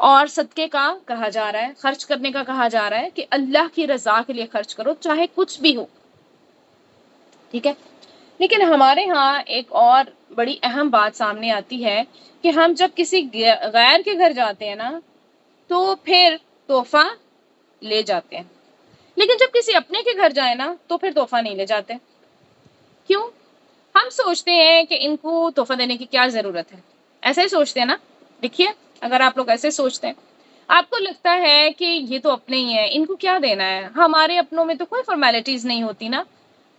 اور صدقے کا کہا جا رہا ہے، خرچ کرنے کا کہا جا رہا ہے کہ اللہ کی رضا کے لیے خرچ کرو چاہے کچھ بھی ہو، ٹھیک ہے۔ لیکن ہمارے ہاں ایک اور بڑی اہم بات سامنے آتی ہے کہ ہم جب کسی غیر کے گھر جاتے ہیں نا تو پھر تحفہ لے جاتے ہیں، لیکن جب کسی اپنے کے گھر جائیں نا تو پھر تحفہ نہیں لے جاتے۔ کیوں؟ ہم سوچتے ہیں کہ ان کو تحفہ دینے کی کیا ضرورت ہے، ایسے ہی سوچتے ہیں نا۔ دیکھیے اگر آپ لوگ ایسے سوچتے ہیں، آپ کو لگتا ہے کہ یہ تو اپنے ہی ہیں، ان کو کیا دینا ہے، ہمارے اپنوں میں تو کوئی فارمیلٹیز نہیں ہوتی نا،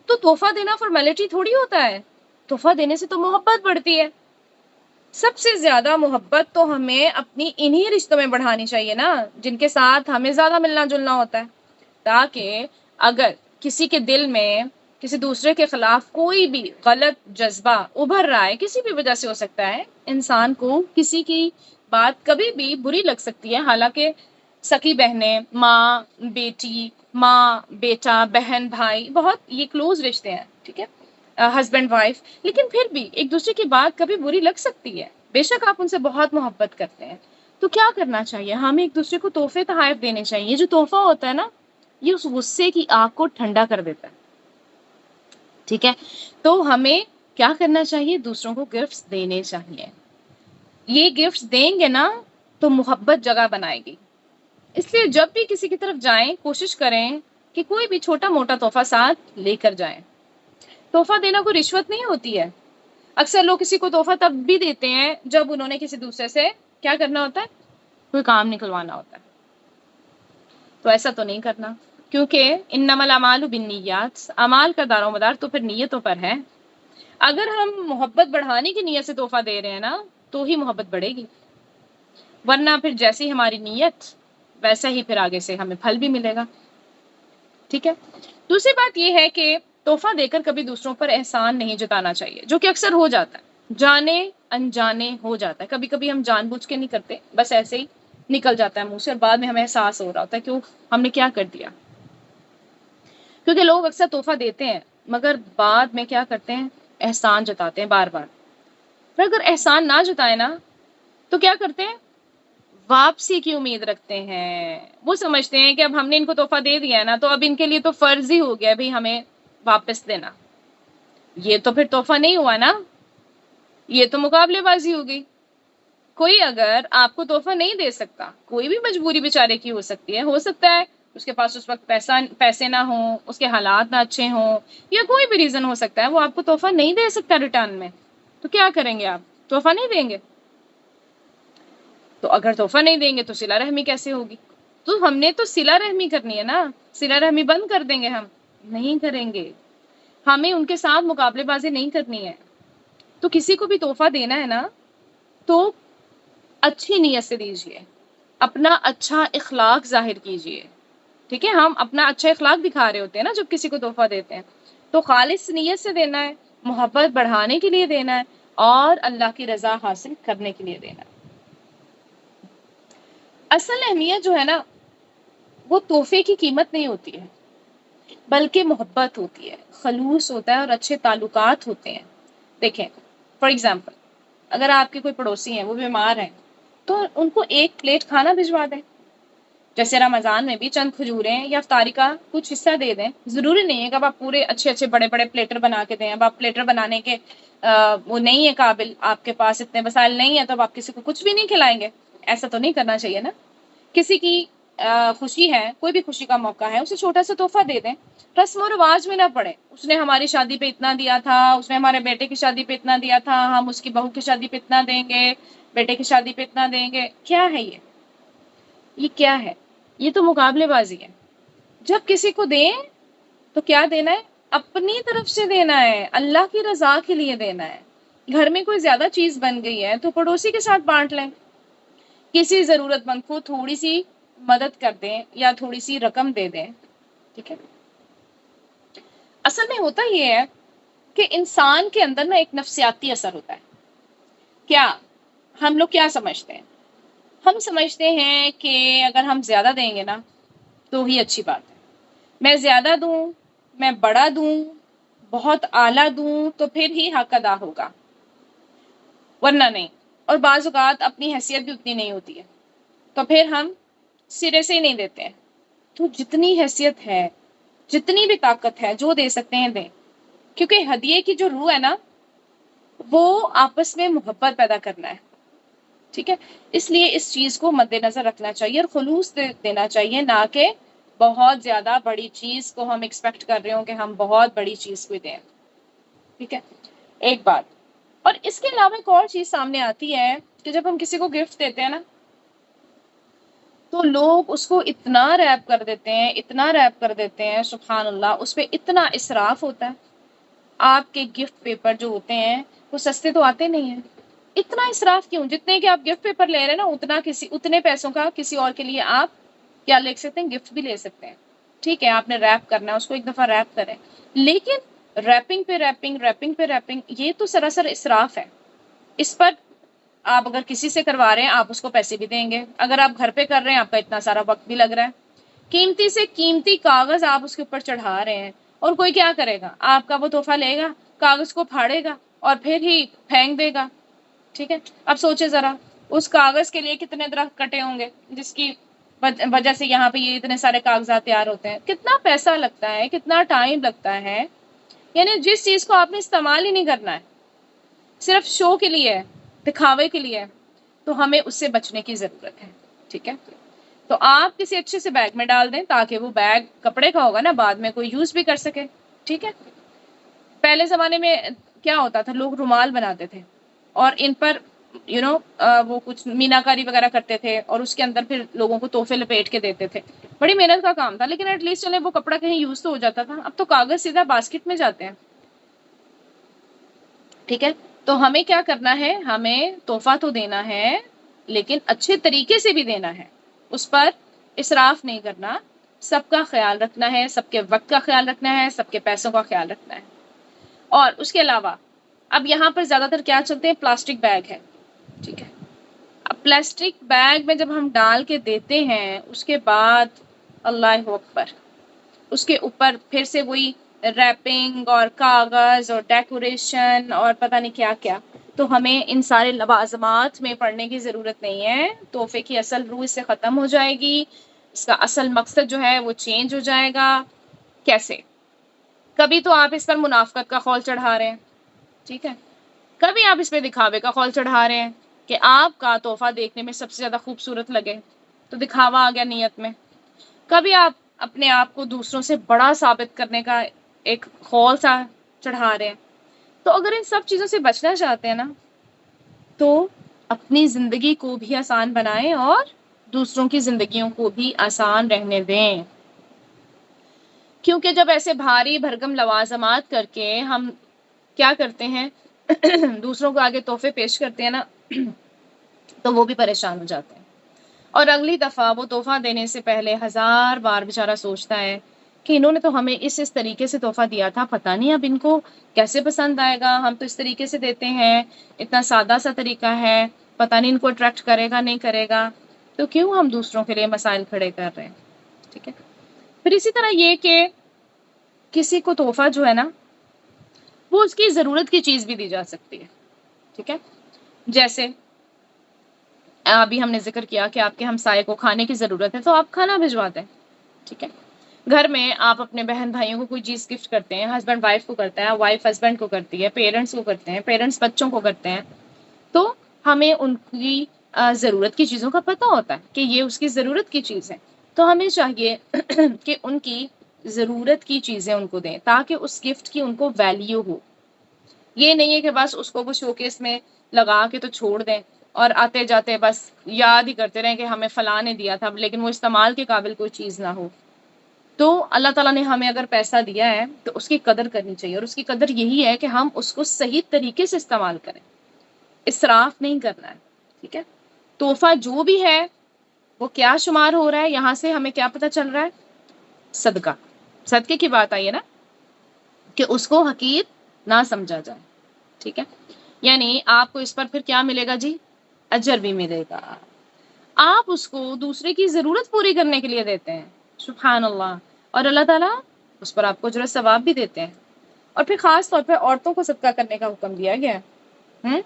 تو تحفہ دینا فارمیلٹی تھوڑی ہوتا ہے، تحفہ دینے سے تو محبت بڑھتی ہے۔ سب سے زیادہ محبت تو ہمیں اپنی انہی رشتوں میں بڑھانی چاہیے نا جن کے ساتھ ہمیں زیادہ ملنا جلنا ہوتا ہے، تاکہ اگر کسی کے دل میں کسی دوسرے کے خلاف کوئی بھی غلط جذبہ ابھر رہا ہے، کسی بھی وجہ سے ہو سکتا ہے، انسان کو کسی کی بات کبھی بھی بری لگ سکتی ہے، حالانکہ سکی بہنیں، ماں بیٹی، ماں بیٹا، بہن بھائی، بہت یہ کلوز رشتے ہیں، ٹھیک ہے، ہسبینڈ وائف، لیکن پھر بھی ایک دوسرے کی بات کبھی بری لگ سکتی ہے، بے شک آپ ان سے بہت محبت کرتے ہیں، تو کیا کرنا چاہیے، ہمیں ایک دوسرے کو تحفے تحائف دینے چاہیے۔ یہ جو تحفہ ہوتا ہے نا یہ اس غصے کی آگ کو ٹھنڈا کر دیتا ہے، ٹھیک ہے، تو ہمیں کیا کرنا چاہیے، دوسروں کو گفٹس دینے چاہیے۔ یہ گفٹس دیں گے نا تو محبت جگہ بنائے گی، اس لیے جب بھی کسی کی طرف جائیں کوشش کریں کہ کوئی بھی چھوٹا موٹا تحفہ ساتھ لے کر جائیں۔ تحفہ دینا کوئی رشوت نہیں ہوتی ہے، اکثر لوگ کسی کو تحفہ تب بھی دیتے ہیں جب انہوں نے کسی دوسرے سے کیا کرنا ہوتا ہے، کوئی کام نکلوانا ہوتا ہے، تو ایسا تو نہیں کرنا، کیونکہ انما الاعمال بالنیات، اعمال کا دار و مدار تو پھر نیتوں پر ہے۔ اگر ہم محبت بڑھانے کی نیت سے تحفہ دے رہے ہیں نا تو ہی محبت بڑھے گی، ورنہ پھر جیسی ہماری نیت ویسا ہی پھر آگے سے ہمیں پھل بھی ملے گا، ٹھیک ہے۔ دوسری بات یہ ہے کہ تحفہ دے کر کبھی دوسروں پر احسان نہیں جتانا چاہیے، جو کہ اکثر ہو جاتا ہے، جانے انجانے ہو جاتا ہے، کبھی کبھی ہم جان بوجھ کے نہیں کرتے، بس ایسے ہی نکل جاتا ہے منہ سے، اور بعد میں ہمیں احساس ہو رہا ہوتا ہے کہ ہم نے کیا کر دیا۔ کیونکہ لوگ اکثر تحفہ دیتے ہیں مگر بعد میں کیا کرتے ہیں، احسان جتاتے ہیں بار بار، پھر اگر احسان نہ جتائے نا تو کیا کرتے ہیں، واپسی کی امید رکھتے ہیں، وہ سمجھتے ہیں کہ اب ہم نے ان کو تحفہ دے دیا ہے نا تو اب ان کے لیے تو فرض ہی ہو گیا بھئی ہمیں واپس دینا، یہ تو پھر تحفہ نہیں ہوا نا، یہ تو مقابلے بازی ہو گئی۔ کوئی اگر آپ کو تحفہ نہیں دے سکتا، کوئی بھی مجبوری بیچارے کی ہو سکتی ہے، ہو سکتا ہے اس کے پاس اس وقت پیسے نہ ہوں، اس کے حالات نہ اچھے ہوں، یا کوئی بھی ریزن ہو سکتا ہے، وہ آپ کو تحفہ نہیں دے سکتا ریٹرن میں، تو کیا کریں گے، آپ تحفہ نہیں دیں گے؟ تو اگر تحفہ نہیں دیں گے تو صلہ رحمی کیسے ہوگی؟ تو ہم نے تو صلہ رحمی کرنی ہے نا، صلہ رحمی بند کر دیں گے ہم؟ نہیں کریں گے، ہمیں ان کے ساتھ مقابلے بازی نہیں کرنی ہے۔ تو کسی کو بھی تحفہ دینا ہے نا تو اچھی نیت سے دیجیے، اپنا اچھا اخلاق ظاہر کیجیے، ٹھیک ہے، ہم اپنا اچھا اخلاق دکھا رہے ہوتے ہیں نا جب کسی کو تحفہ دیتے ہیں، تو خالص نیت سے دینا ہے، محبت بڑھانے کے لیے دینا ہے، اور اللہ کی رضا حاصل کرنے کے لیے دینا ہے۔ اصل اہمیت جو ہے نا وہ تحفے کی قیمت نہیں ہوتی ہے بلکہ محبت ہوتی ہے، خلوص ہوتا ہے اور اچھے تعلقات ہوتے ہیں۔ دیکھیں فار ایگزامپل، اگر آپ کے کوئی پڑوسی ہیں وہ بیمار ہیں تو ان کو ایک پلیٹ کھانا بھجوا دیں، جیسے رمضان میں بھی چند کھجوریں یا افطاری کا کچھ حصہ دے دیں، ضروری نہیں ہے کہ اب آپ پورے اچھے اچھے بڑے بڑے پلیٹر بنا کے دیں، اب آپ پلیٹر بنانے کے وہ نہیں ہے قابل، آپ کے پاس اتنے وسائل نہیں ہے تو اب آپ کسی کو کچھ بھی نہیں کھلائیں گے، ایسا تو نہیں کرنا چاہیے نا۔ کسی کی خوشی ہے، کوئی بھی خوشی کا موقع ہے، اسے چھوٹا سا تحفہ دے دیں، رسم و رواج میں نہ پڑے، اس نے ہماری شادی پہ اتنا دیا تھا، اس نے ہمارے بیٹے کی شادی پہ اتنا دیا تھا، ہم اس کی بہو کی شادی پہ اتنا دیں گے، بیٹے کی شادی پہ اتنا دیں گے، کیا ہے یہ کیا ہے، یہ تو مقابلے بازی ہے۔ جب کسی کو دیں تو کیا دینا ہے، اپنی طرف سے دینا ہے، اللہ کی رضا کے لیے دینا ہے۔ گھر میں کوئی زیادہ چیز بن گئی ہے تو پڑوسی کے ساتھ بانٹ لیں، کسی ضرورت مند کو تھوڑی سی مدد کر دیں یا تھوڑی سی رقم دے دیں، ٹھیک ہے۔ اصل میں ہوتا یہ ہے کہ انسان کے اندر نا ایک نفسیاتی اثر ہوتا ہے، کیا ہم لوگ کیا سمجھتے ہیں، ہم سمجھتے ہیں کہ اگر ہم زیادہ دیں گے نا تو ہی اچھی بات ہے، میں زیادہ دوں، میں بڑا دوں، بہت اعلیٰ دوں تو پھر ہی حق ادا ہوگا، ورنہ نہیں۔ اور بعض اوقات اپنی حیثیت بھی اتنی نہیں ہوتی ہے، تو پھر ہم سرے سے ہی نہیں دیتے ہیں. تو جتنی حیثیت ہے، جتنی بھی طاقت ہے، جو دے سکتے ہیں دیں. کیونکہ ہدیے کی جو روح ہے نا، وہ آپس میں محبت پیدا کرنا ہے. ٹھیک ہے، اس لیے اس چیز کو مد نظر رکھنا چاہیے اور خلوص دینا چاہیے، نہ کہ بہت زیادہ بڑی چیز کو ہم ایکسپیکٹ کر رہے ہوں کہ ہم بہت بڑی چیز کو دیں. ٹھیک ہے، ایک بات. اور اس کے علاوہ ایک اور چیز سامنے آتی ہے کہ جب ہم کسی کو گفٹ دیتے ہیں نا، تو لوگ اس کو اتنا ریپ کر دیتے ہیں، اتنا ریپ کر دیتے ہیں، سبحان اللہ، اس پہ اتنا اسراف ہوتا ہے. آپ کے گفٹ پیپر جو ہوتے ہیں وہ سستے تو آتے نہیں ہیں. اتنا اسراف کیوں؟ جتنے کہ آپ گفٹ پیپر لے رہے ہیں نا، اتنے پیسوں کا کسی اور کے لیے آپ کیا لے سکتے ہیں؟ گفٹ بھی لے سکتے ہیں. ٹھیک ہے، آپ نے ریپ کرنا ہے اس کو، ایک دفعہ ریپ کریں، لیکن ریپنگ پہ ریپنگ، ریپنگ پہ ریپنگ، یہ تو سراسر اسراف ہے. اس پر آپ اگر کسی سے کروا رہے ہیں، آپ اس کو پیسے بھی دیں گے. اگر آپ گھر پہ کر رہے ہیں، آپ کا اتنا سارا وقت بھی لگ رہا ہے. قیمتی سے قیمتی کاغذ آپ اس کے اوپر چڑھا رہے ہیں، اور کوئی کیا کرے گا؟ آپ کا وہ تحفہ لے گا، کاغذ کو پھاڑے گا اور پھر ہی پھینک دے گا. ٹھیک ہے، اب سوچے ذرا، اس کاغذ کے لیے کتنے درخت کٹے ہوں گے، جس کی وجہ سے یہاں پہ یہ اتنے سارے کاغذات تیار ہوتے ہیں. کتنا پیسہ لگتا ہے، کتنا ٹائم لگتا ہے. یعنی جس چیز کو آپ نے استعمال ہی نہیں کرنا ہے، صرف شو کے لیے، دکھاوے کے لیے، تو ہمیں اس سے بچنے کی ضرورت ہے. ٹھیک ہے، تو آپ کسی اچھے سے بیگ میں ڈال دیں، تاکہ وہ بیگ کپڑے کا ہوگا نا، بعد میں کوئی یوز بھی کر سکے. ٹھیک ہے، پہلے زمانے میں کیا ہوتا تھا، لوگ رومال بناتے تھے اور ان پر وہ کچھ میناکاری وغیرہ کرتے تھے، اور اس کے اندر پھر لوگوں کو تحفے لپیٹ کے دیتے تھے. بڑی محنت کا کام تھا، لیکن ایٹ لیسٹ چلے وہ کپڑا کہیں یوز تو ہو جاتا تھا. اب تو کاغذ سیدھا باسکٹ میں جاتے ہیں. ٹھیک ہے، تو ہمیں کیا کرنا ہے؟ ہمیں تحفہ تو دینا ہے، لیکن اچھے طریقے سے بھی دینا ہے. اس پر اسراف نہیں کرنا، سب کا خیال رکھنا ہے، سب کے وقت کا خیال رکھنا ہے، سب کے پیسوں کا خیال رکھنا ہے. اور اس کے علاوہ اب یہاں پر زیادہ تر کیا چلتے ہیں؟ پلاسٹک بیگ ہے. ٹھیک ہے، اب پلاسٹک بیگ میں جب ہم ڈال کے دیتے ہیں، اس کے بعد اللہ اکبر، اس کے اوپر پھر سے وہی ریپنگ اور کاغذ اور ڈیکوریشن اور پتہ نہیں کیا کیا. تو ہمیں ان سارے لوازمات میں پڑنے کی ضرورت نہیں ہے. تحفے کی اصل روح اس سے ختم ہو جائے گی، اس کا اصل مقصد جو ہے وہ چینج ہو جائے گا. کیسے؟ کبھی تو آپ اس پر منافقت کا خول چڑھا رہے ہیں. ٹھیک ہے، کبھی آپ اس پہ دکھاوے کا خول چڑھا رہے ہیں کہ آپ کا تحفہ دیکھنے میں سب سے زیادہ خوبصورت لگے، تو دکھاوا آ گیا نیت میں. کبھی آپ اپنے آپ کو دوسروں سے بڑا ثابت کرنے کا ایک خول سا چڑھا رہے ہیں. تو اگر ان سب چیزوں سے بچنا چاہتے ہیں نا، تو اپنی زندگی کو بھی آسان بنائیں اور دوسروں کی زندگیوں کو بھی آسان رہنے دیں. کیونکہ جب ایسے بھاری بھرگم لوازمات کر کے ہم کیا کرتے ہیں، دوسروں کو آگے تحفے پیش کرتے ہیں نا، تو وہ بھی پریشان ہو جاتے ہیں. اور اگلی دفعہ وہ تحفہ دینے سے پہلے 1000 بار بیچارہ سوچتا ہے کہ انہوں نے تو ہمیں اس طریقے سے تحفہ دیا تھا، پتہ نہیں اب ان کو کیسے پسند آئے گا. ہم تو اس طریقے سے دیتے ہیں، اتنا سادہ سا طریقہ ہے، پتہ نہیں ان کو اٹریکٹ کرے گا نہیں کرے گا. تو کیوں ہم دوسروں کے لیے مسائل کھڑے کر رہے ہیں. ٹھیک ہے، پھر اسی طرح یہ کہ کسی کو تحفہ جو ہے نا، وہ اس کی ضرورت کی چیز بھی دی جا سکتی ہے. ٹھیک ہے، جیسے ابھی ہم نے ذکر کیا کہ آپ کے ہمسائے کو کھانے کی ضرورت ہے، تو آپ کھانا بھجوا دیں. ٹھیک ہے، گھر میں آپ اپنے بہن بھائیوں کو کوئی چیز گفٹ کرتے ہیں، ہسبینڈ وائف کو کرتا ہے، وائف ہسبینڈ کو کرتی ہے، پیرنٹس کو کرتے ہیں، پیرنٹس بچوں کو کرتے ہیں. تو ہمیں ان کی ضرورت کی چیزوں کا پتہ ہوتا ہے کہ یہ اس کی ضرورت کی چیز ہے. تو ہمیں چاہیے کہ ان کی ضرورت کی چیزیں ان کو دیں، تاکہ اس گفٹ کی ان کو ویلیو ہو. یہ نہیں ہے کہ بس اس کو وہ شوکیس میں لگا کے تو چھوڑ دیں اور آتے جاتے بس یاد ہی کرتے رہیں کہ ہمیں فلاں نے دیا تھا، لیکن وہ استعمال کے قابل کوئی چیز نہ ہو. تو اللہ تعالیٰ نے ہمیں اگر پیسہ دیا ہے تو اس کی قدر کرنی چاہیے، اور اس کی قدر یہی ہے کہ ہم اس کو صحیح طریقے سے استعمال کریں، اسراف نہیں کرنا ہے. ٹھیک ہے، تحفہ جو بھی ہے وہ کیا شمار ہو رہا ہے، یہاں سے ہمیں کیا پتہ چل رہا ہے؟ صدقہ. صدقے کی بات آئی ہے نا، کہ اس کو حقیر نہ سمجھا جائے. ٹھیک ہے، یعنی آپ کو اس پر پھر کیا ملے گا جی؟ اجر بھی ملے گا. آپ اس کو دوسرے کی ضرورت پوری کرنے کے لیے دیتے ہیں، سبحان اللہ، اور اللہ تعالیٰ اس پر آپ کو اجر و ثواب بھی دیتے ہیں. اور پھر خاص طور پہ عورتوں کو صدقہ کرنے کا حکم دیا گیا ہے.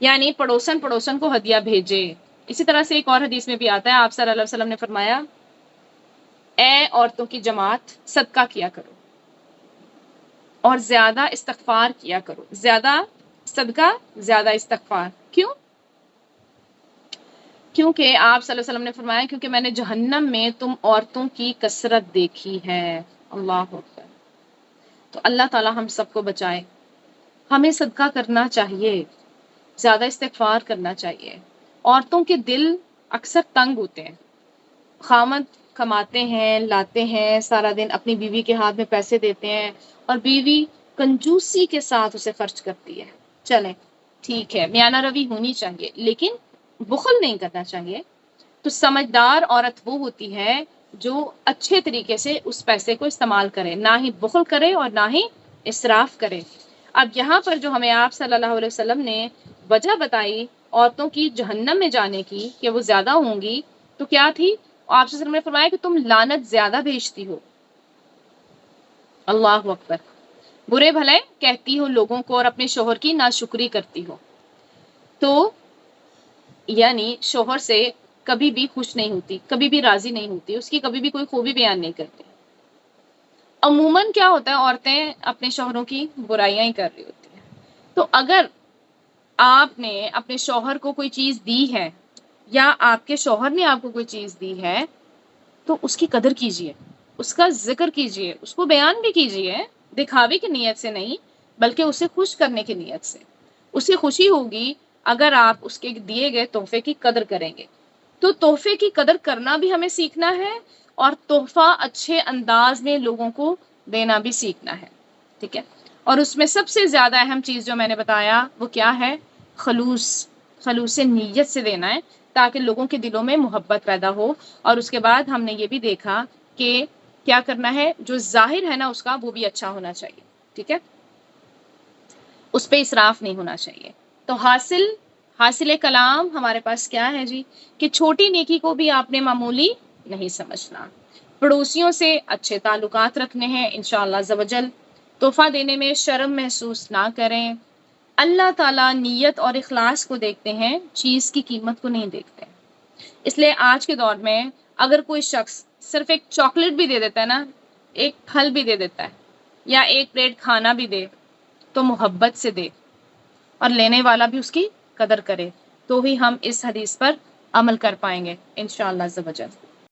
یعنی پڑوسن کو ہدیہ بھیجے، اسی طرح سے ایک اور حدیث میں بھی آتا ہے، آپ صلی اللہ علیہ وسلم نے فرمایا اے عورتوں کی جماعت صدقہ کیا کرو اور زیادہ استغفار کیا کرو، زیادہ صدقہ زیادہ استغفار. کیوں؟ کیونکہ آپ صلی اللہ علیہ وسلم نے فرمایا کیونکہ میں نے جہنم میں تم عورتوں کی کثرت دیکھی ہے. اللہ اکبر. تو اللہ تعالی ہم سب کو بچائے. ہمیں صدقہ کرنا چاہیے، زیادہ استغفار کرنا چاہیے. عورتوں کے دل اکثر تنگ ہوتے ہیں، خامد کماتے ہیں، لاتے ہیں، سارا دن اپنی بیوی کے ہاتھ میں پیسے دیتے ہیں اور بیوی کنجوسی کے ساتھ اسے خرچ کرتی ہے. چلیں ٹھیک ہے، میانہ روی ہونی چاہیے لیکن بخل نہیں کرنا چاہیے. تو سمجھدار عورت وہ ہوتی ہے جو اچھے طریقے سے اس پیسے کو استعمال کرے، نہ ہی بخل کرے اور نہ ہی اسراف کرے. اب یہاں پر جو ہمیں آپ صلی اللہ علیہ وسلم نے وجہ بتائی عورتوں کی جہنم میں جانے کی کہ وہ زیادہ ہوں گی، تو کیا تھی؟ آپ صلی اللہ علیہ وسلم نے فرمایا کہ تم لعنت زیادہ بھیجتی ہو. اللہ اکبر. برے بھلے کہتی ہو لوگوں کو اور اپنے شوہر کی ناشکری کرتی ہو. تو یعنی شوہر سے کبھی بھی خوش نہیں ہوتی، کبھی بھی راضی نہیں ہوتی، اس کی کبھی بھی کوئی خوبی بیان نہیں کرتی. عموماً کیا ہوتا ہے، عورتیں اپنے شوہروں کی برائیاں ہی کر رہی ہوتی ہیں. تو اگر آپ نے اپنے شوہر کو کوئی چیز دی ہے یا آپ کے شوہر نے آپ کو کوئی چیز دی ہے تو اس کی قدر کیجیے، اس کا ذکر کیجیے، اس کو بیان بھی کیجیے، دکھاوے کی نیت سے نہیں بلکہ اسے خوش کرنے کی نیت سے. اسے خوشی ہوگی اگر آپ اس کے دیے گئے تحفے کی قدر کریں گے. تو تحفے کی قدر کرنا بھی ہمیں سیکھنا ہے اور تحفہ اچھے انداز میں لوگوں کو دینا بھی سیکھنا ہے. ٹھیک ہے. اور اس میں سب سے زیادہ اہم چیز جو میں نے بتایا وہ کیا ہے؟ خلوص نیت سے دینا ہے تاکہ لوگوں کے دلوں میں محبت پیدا ہو. اور اس کے بعد ہم نے یہ بھی دیکھا کہ کیا کرنا ہے، جو ظاہر ہے نا اس کا وہ بھی اچھا ہونا چاہیے. ٹھیک ہے، اس پہ اسراف نہیں ہونا چاہیے. تو حاصل کلام ہمارے پاس کیا ہے جی؟ کہ چھوٹی نیکی کو بھی آپ نے معمولی نہیں سمجھنا. پڑوسیوں سے اچھے تعلقات رکھنے ہیں انشاءاللہ عز و جل. تحفہ دینے میں شرم محسوس نہ کریں. اللہ تعالیٰ نیت اور اخلاص کو دیکھتے ہیں، چیز کی قیمت کو نہیں دیکھتے. اس لیے آج کے دور میں اگر کوئی شخص صرف ایک چاکلیٹ بھی دے دیتا ہے نا، ایک پھل بھی دے دیتا ہے یا ایک پلیٹ کھانا بھی دے تو محبت سے دے اور لینے والا بھی اس کی قدر کرے، تو ہی ہم اس حدیث پر عمل کر پائیں گے انشاءاللہ عز و جل.